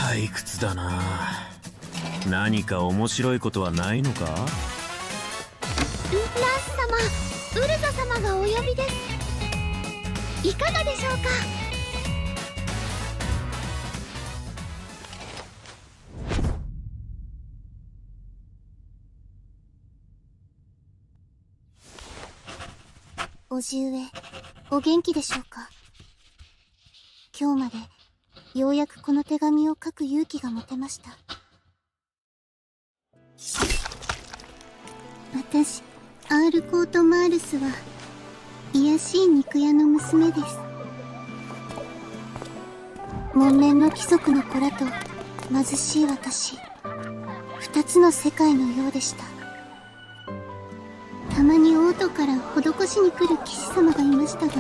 退屈だな。何か面白いことはないのか？ラス様、ウルザ様がお呼びです。いかがでしょうか？叔父上、お元気でしょうか？今日までようやくこの手紙を書く勇気が持てました。私、アールコート・マールスは卑しい肉屋の娘です。門面の貴族の子らと貧しい私、二つの世界のようでした。たまに王都から施しに来る騎士様がいましたが、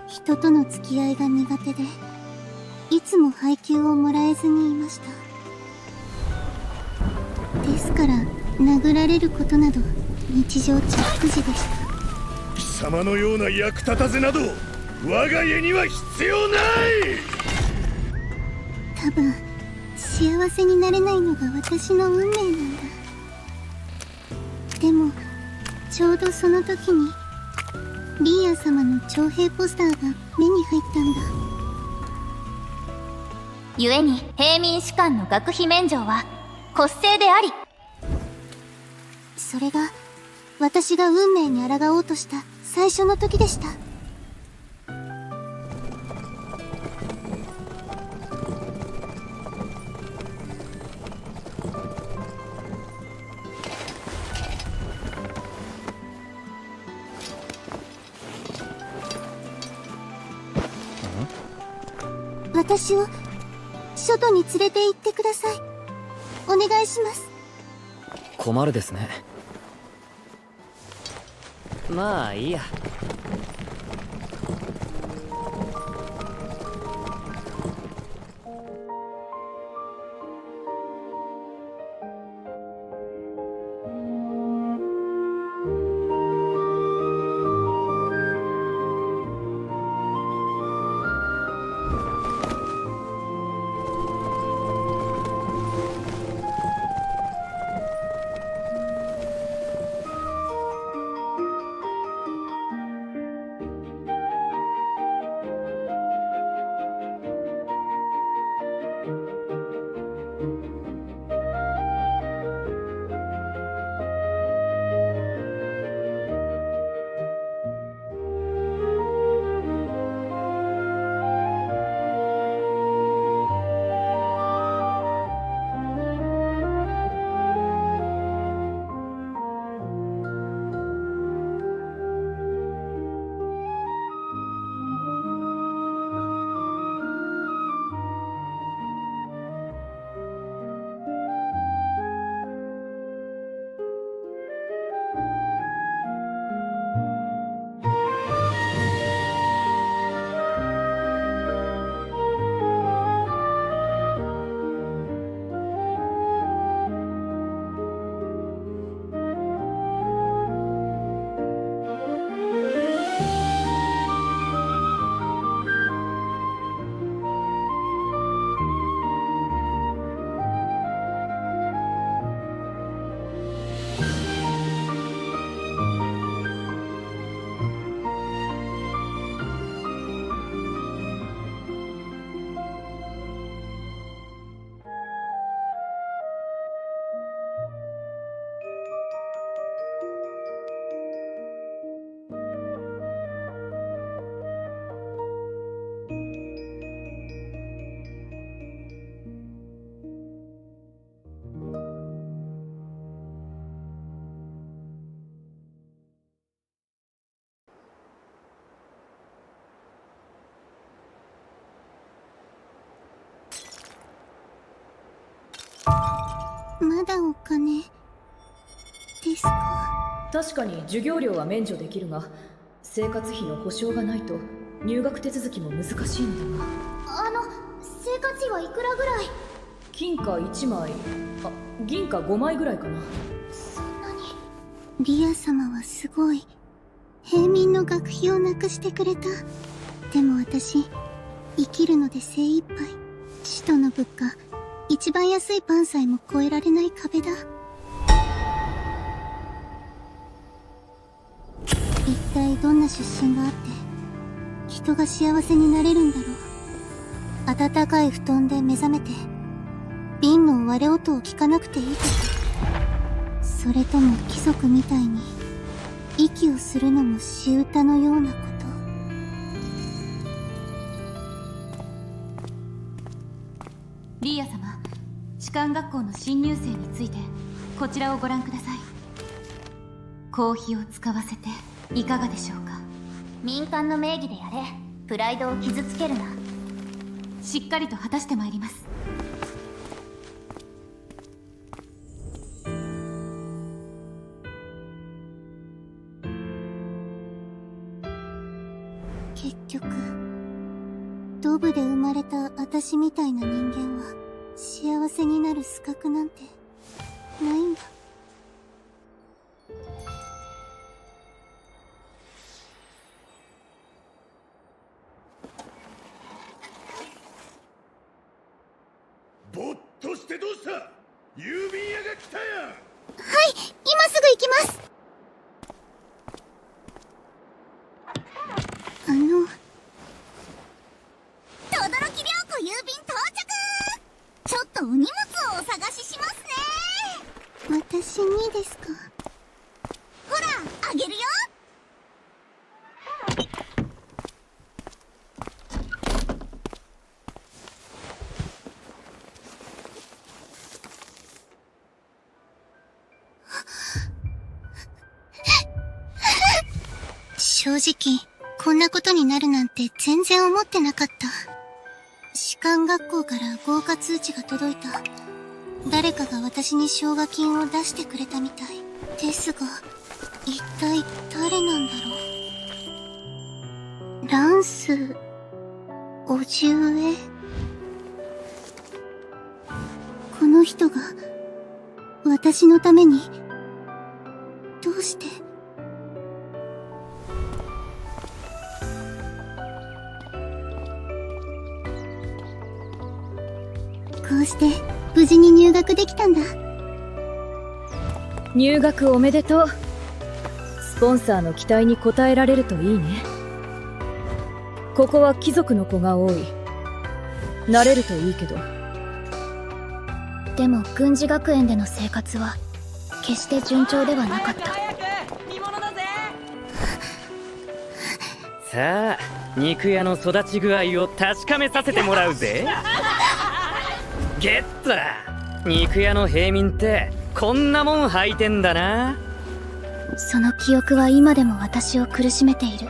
人との付き合いが苦手で、いつも配給をもらえずにいました。ですから殴られることなど日常茶飯事でした。貴様のような役立たずなど我が家には必要ない。多分幸せになれないのが私の運命なんだ。でもちょうどその時にリーヤ様の徴兵ポスターが目に入ったんだ。故に平民士官の学費免除は骨性であり、それが私が運命に抗おうとした最初の時でした。私を外に連れて行ってください。お願いします。困るですね。まあいいや。まだお金ですか？確かに授業料は免除できるが、生活費の保証がないと入学手続きも難しいんだが。生活費はいくらぐらい？金貨1枚、銀貨5枚ぐらいかな。そんなに？リア様はすごい。平民の学費をなくしてくれた。でも私、生きるので精一杯。使徒の物価、一番安いパンさえも越えられない壁だ。一体どんな出身があって人が幸せになれるんだろう。暖かい布団で目覚めて瓶の割れ音を聞かなくていいとか、それとも貴族みたいに息をするのも仕歌のようなこと。リーヤ様、士官学校の新入生についてこちらをご覧ください。公費を使わせていかがでしょうか。民間の名義でやれ。プライドを傷つけるな。しっかりと果たしてまいります。結局ドブで生まれた私みたいな人間は幸せになる資格なんてないんだ。ぼっとしてどうした？郵便屋が来たや。はい、今すぐ行きます。轟涼子郵便到着。ちょっとお荷物をお探ししますね。私にですか？ほら、あげるよ。正直こんなことになるなんて全然思ってなかった。士官学校から合格通知が届いた。誰かが私に奨学金を出してくれたみたいですが、一体誰なんだろう。ランス叔父上。この人が私のためにどうして。こうして無事に入学できたんだ。入学おめでとう。スポンサーの期待に応えられるといいね。ここは貴族の子が多い。慣れるといいけど。でも軍事学園での生活は決して順調ではなかった。さあ、肉屋の育ち具合を確かめさせてもらうぜ。ゲットだ。肉屋の平民ってこんなもん履いてんだな。その記憶は今でも私を苦しめている。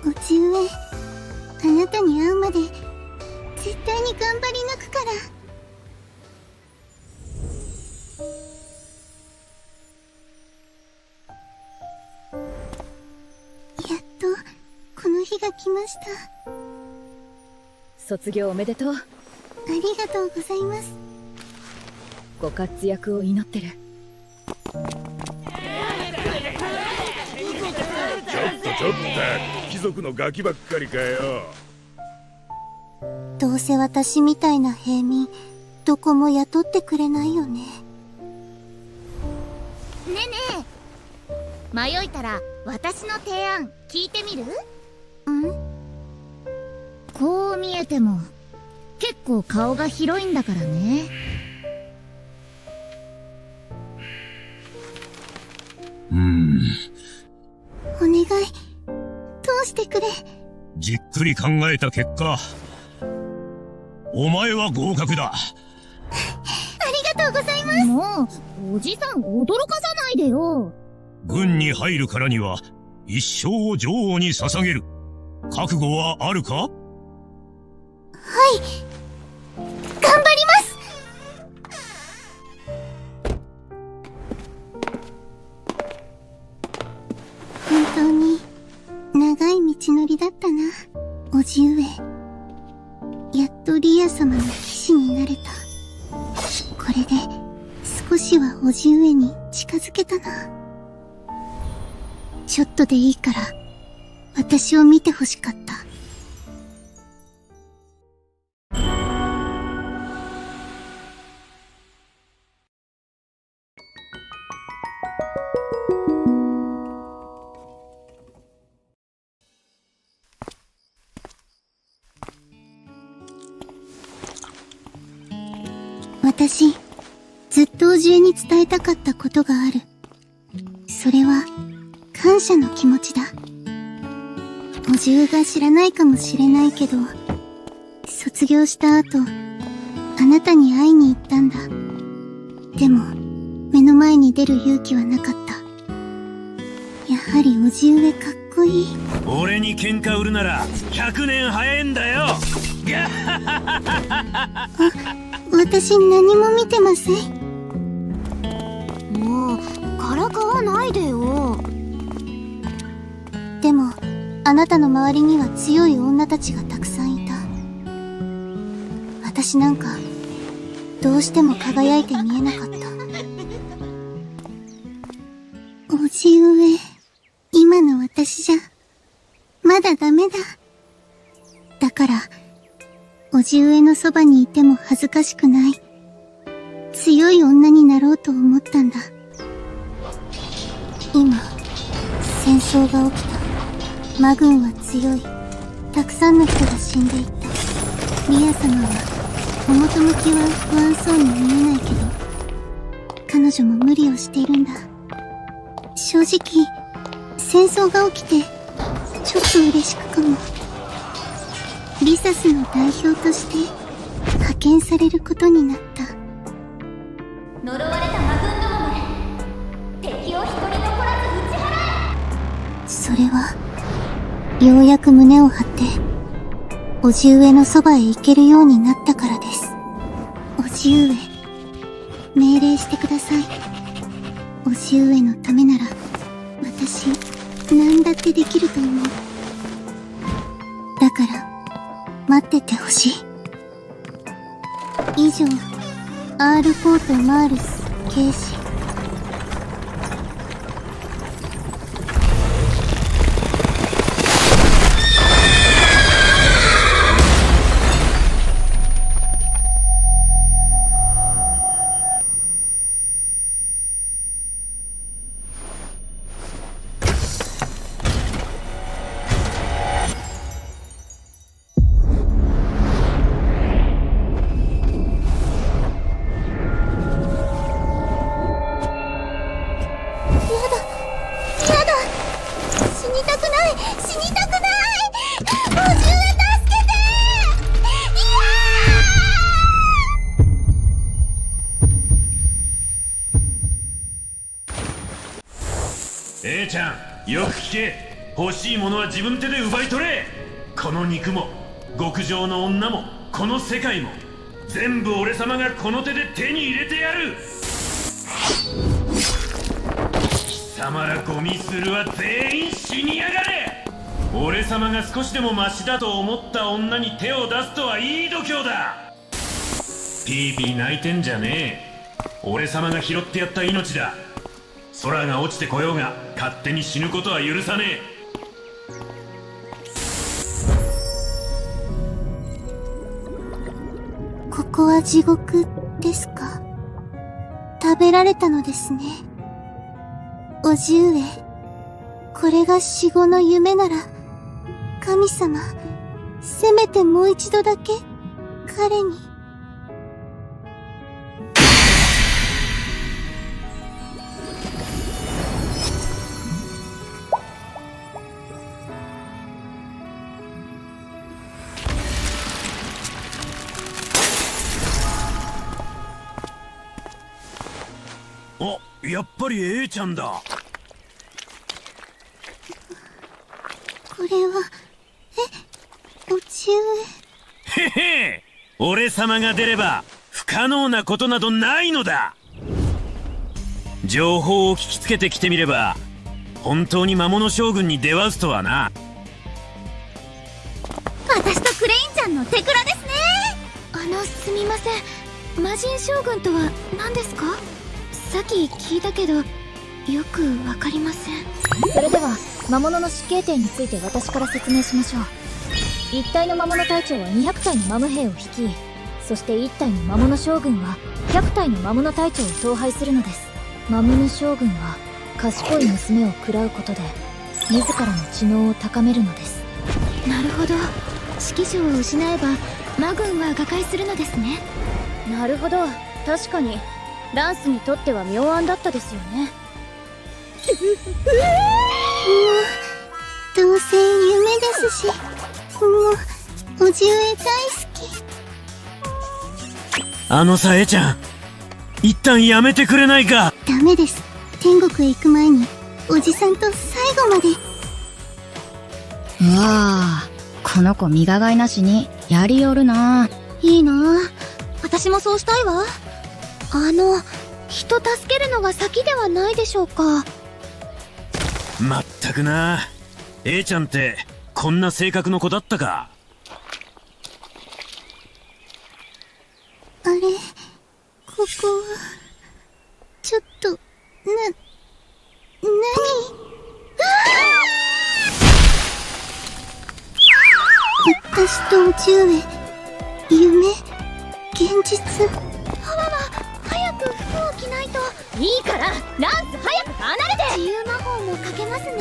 叔父上、あなたに会うまで絶対に頑張り抜くから。やっとこの日が来ました。卒業おめでとう。ありがとうございます。ご活躍を祈ってる。ちょっと貴族のガキばっかりかよ。どうせ私みたいな平民どこも雇ってくれないよね。ねえねえ、迷いたら私の提案聞いてみる？こう見えても結構顔が広いんだからね。お願い、通してくれ。じっくり考えた結果、お前は合格だ。ありがとうございます。もうおじさん驚かさないでよ。軍に入るからには一生を女王に捧げる覚悟はあるか？はい、頑張ります。本当に長い道のりだったな、叔父上。やっとリア様の騎士になれた。これで少しは叔父上に近づけたな。ちょっとでいいから私を見てほしかった。私、ずっとおじえに伝えたかったことがある。それは、感謝の気持ちだ。おじゅうが知らないかもしれないけど、卒業した後、あなたに会いに行ったんだ。でも、目の前に出る勇気はなかった。やはりおじうえかっこいい。俺に喧嘩売るなら100年早いんだよ。私何も見てません。もうからかわないでよ。でも、あなたの周りには強い女たちがたくさんいた。私なんか、どうしても輝いて見えなかった。おじうえ、今の私じゃ、まだダメだ。だから、おじうえのそばにいても恥ずかしくない。強い女になろうと思ったんだ。今、戦争が起きた。魔軍は強い。たくさんの人が死んでいった。ミヤ様は、表向きは不安そうに見えないけど、彼女も無理をしているんだ。正直、戦争が起きて、ちょっと嬉しくかも。リサスの代表として、派遣されることになった。呪われた魔軍どもめ、敵を一人残らず打ち払え。それは、ようやく胸を張って、おじうえのそばへ行けるようになったからです。おじうえ、命令してください。おじうえのためなら、私、何だってできると思う。だから、待っててほしい。以上、アール・コート・マールス、警視。A ちゃん、よく聞け。欲しいものは自分手で奪い取れ。この肉も極上の女もこの世界も全部俺様がこの手で手に入れてやる。貴様らゴミスルは全員死にやがれ。俺様が少しでもマシだと思った女に手を出すとはいい度胸だ。ピーピー泣いてんじゃねえ。俺様が拾ってやった命だ。空が落ちてこようが勝手に死ぬことは許さねえ。ここは地獄ですか？食べられたのですね。おじうえ、これが死後の夢なら、神様、せめてもう一度だけ彼に。あ、やっぱり A ちゃんだ。これは、おじうへへ、俺様が出れば不可能なことなどないのだ。情報を聞きつけてきてみれば本当に魔物将軍に出会うとはな。私とクレインちゃんの手倉ですね。すみません、魔人将軍とは何ですか？さっき聞いたけどよくわかりません。それでは魔物の死刑点について私から説明しましょう。1体の魔物隊長は200体の魔無兵を率い、そして1体の魔物将軍は100体の魔物隊長を統廃するのです。魔物将軍は賢い娘を喰らうことで自らの知能を高めるのです。なるほど、指揮所を失えば魔軍は瓦解するのですね。なるほど、確かにランスにとっては妙案だったですよね。どうせ夢ですし、もう、おじ上大好き。あのさ、Aちゃん。一旦やめてくれないか。ダメです。天国へ行く前に、おじさんと最後まで。うわあ、この子身構いなしにやりよるな。いいなあ。私もそうしたいわ。人助けるのが先ではないでしょうか。まったくな。A ちゃんってこんな性格の子だったか。あれ、ここは、ちょっと、なに私とおじ上、夢、現実。早く服を着ないと。いいからランス早く離れて。自由魔法もかけますね。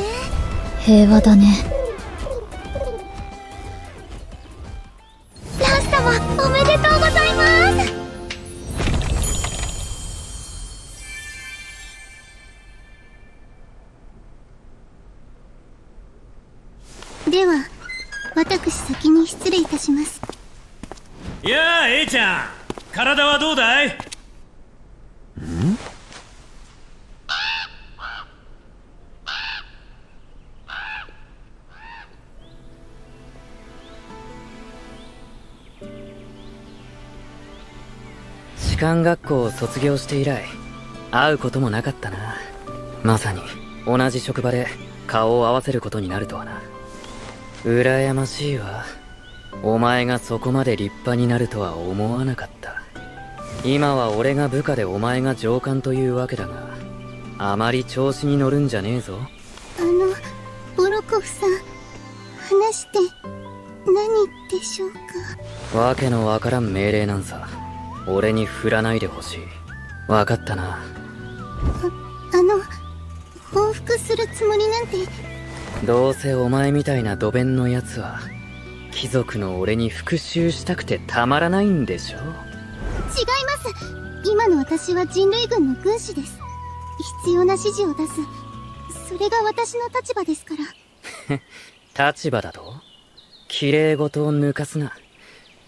平和だね。ランス様、おめでとうございます。では、私先に失礼いたします。いやあ A ちゃん、体はどうだい？士官学校を卒業して以来会うこともなかったな。まさに同じ職場で顔を合わせることになるとはな。羨ましいわ。お前がそこまで立派になるとは思わなかった。今は俺が部下でお前が上官というわけだが、あまり調子に乗るんじゃねえぞ。ボロコフさん、話して、何でしょうか。わけのわからん命令なんさ。俺に振らないでほしい。わかったな。報復するつもりなんて。どうせお前みたいなドベンのやつは貴族の俺に復讐したくてたまらないんでしょ。違います。今の私は人類軍の軍師です。必要な指示を出す。それが私の立場ですから。立場だと綺麗事を抜かすな。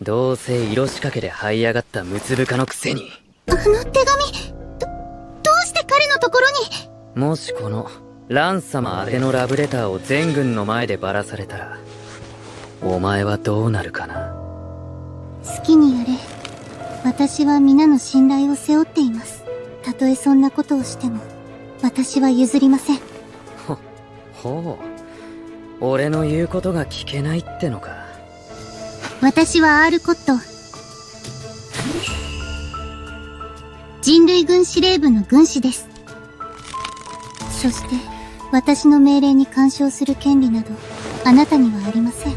どうせ色仕掛けで這い上がったムツブカのくせに。手紙、どうして彼のところに。もしこのラン様宛てのラブレターを全軍の前でばらされたら、お前はどうなるかな。好きにやれ。私は皆の信頼を背負っています。たとえそんなことをしても、私は譲りません。ほう。俺の言うことが聞けないってのか。私はアールコット。人類軍司令部の軍師です。そして、私の命令に干渉する権利など、あなたにはありません。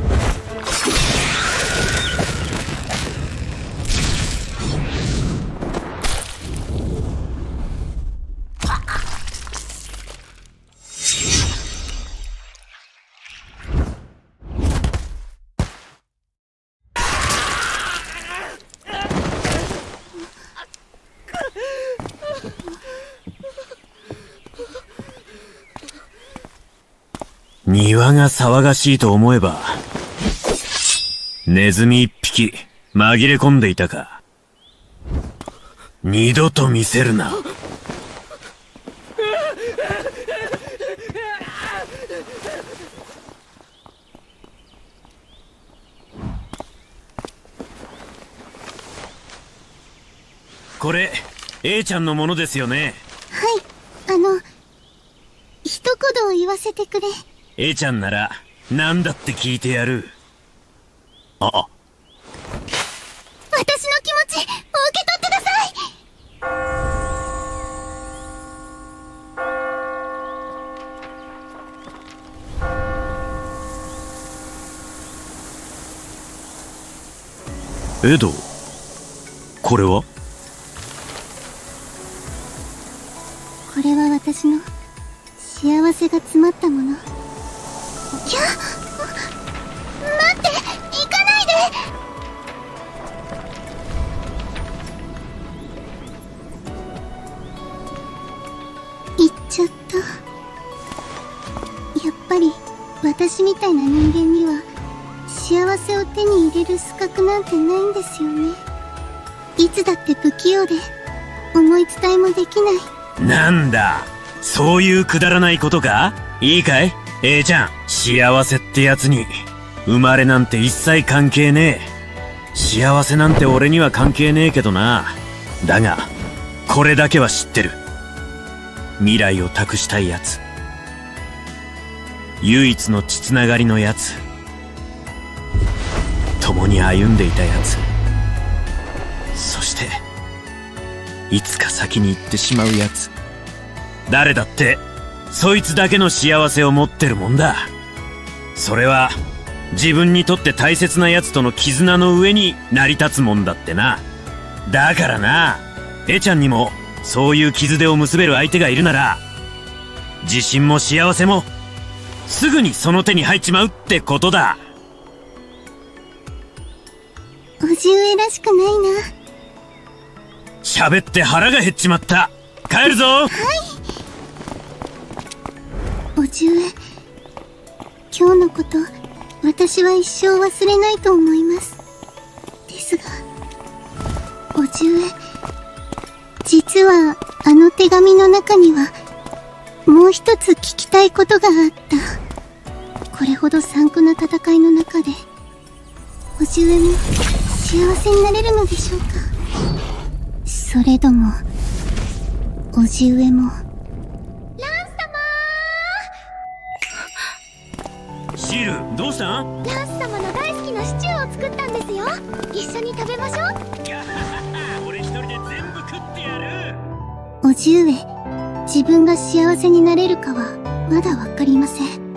庭が騒がしいと思えば、ネズミ一匹紛れ込んでいたか。二度と見せるな。これ A ちゃんのものですよね。はい、一言言わせてくれ。A ちゃんなら何だって聞いてやる。あ、私の気持ち、受け取ってください。エド、これは？これは私の幸せが詰まったもの。待って、行かないで。私みたいな人間には幸せを手に入れる資格なんてないんですよね。いつだって不器用で思い伝えもできない。なんだ、そういうくだらないことか。いいかい A ちゃん、幸せってやつに生まれなんて一切関係ねえ。幸せなんて俺には関係ねえけどな。だがこれだけは知ってる。未来を託したいやつ、唯一の血つながりのやつ、共に歩んでいたやつ、そしていつか先に行ってしまうやつ。誰だってそいつだけの幸せを持ってるもんだ。それは自分にとって大切なやつとの絆の上に成り立つもんだってな。だからな、エちゃんにもそういう傷手を結べる相手がいるなら、自信も幸せもすぐにその手に入っちまうってことだ。叔父上らしくないな。喋って腹が減っちまった。帰るぞ。はい。叔父上、今日のこと私は一生忘れないと思います。ですが叔父上、実はあの手紙の中にはもう一つ聞きたいことがあった。これほど残酷な戦いの中で叔父上も幸せになれるのでしょうか。それとも叔父上も。シール、どうしたん？ランス様の大好きなシチューを作ったんですよ。一緒に食べましょう。俺一人で全部食ってやる。叔父上、自分が幸せになれるかはまだわかりません。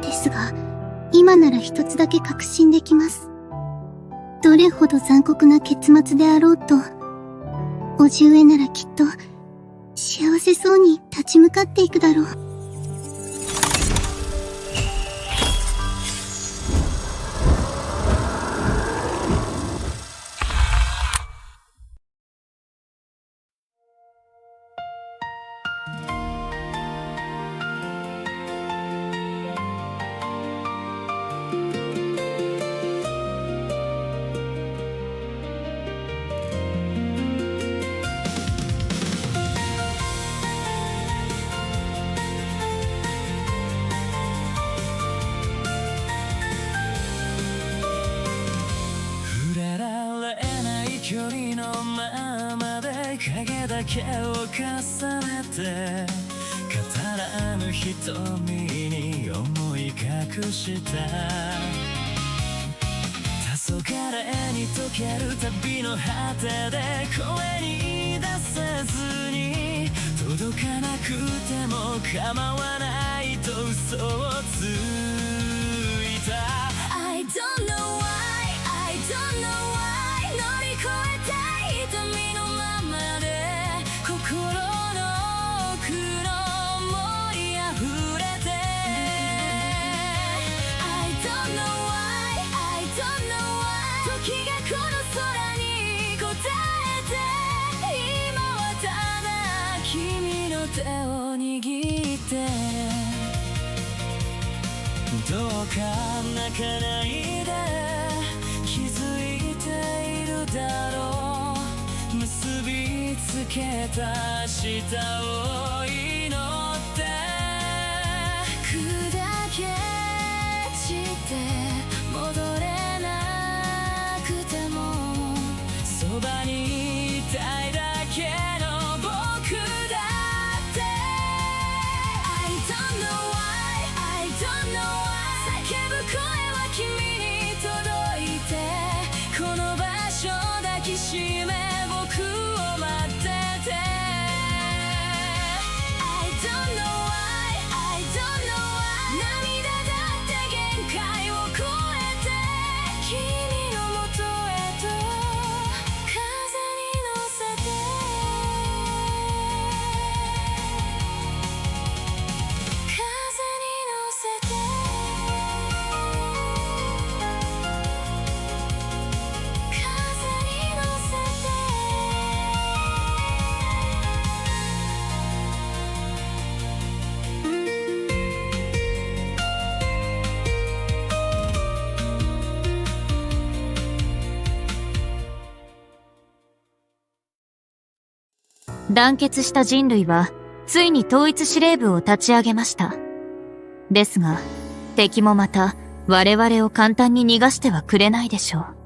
ですが今なら一つだけ確信できます。どれほど残酷な結末であろうと、叔父上ならきっと幸せそうに立ち向かっていくだろう。距離のままで影だけを重ねて語らぬ瞳に思い隠した黄昏に溶ける旅の果てで声に出せずに届かなくても構わないと嘘をついた I don't know why I don't know why 乗り越えたい痛みのままで心の奥の想い溢れて I don't know why I don't know why 時がこの空に答えて今はただ君の手を握ってどうか泣かないで気づいているだろう結びつけた明日を祈って砕け散って戻れなくてもそばにいたいだけの僕だって I don't know why I don't know why 叫ぶ声は君に届いてこの場所抱きしめ僕を待ってて I don't know why I don't know why 涙だって限界を超えて君のもとへと風に乗せて風に乗せて団結した人類は、ついに統一司令部を立ち上げました。ですが、敵もまた、我々を簡単に逃がしてはくれないでしょう。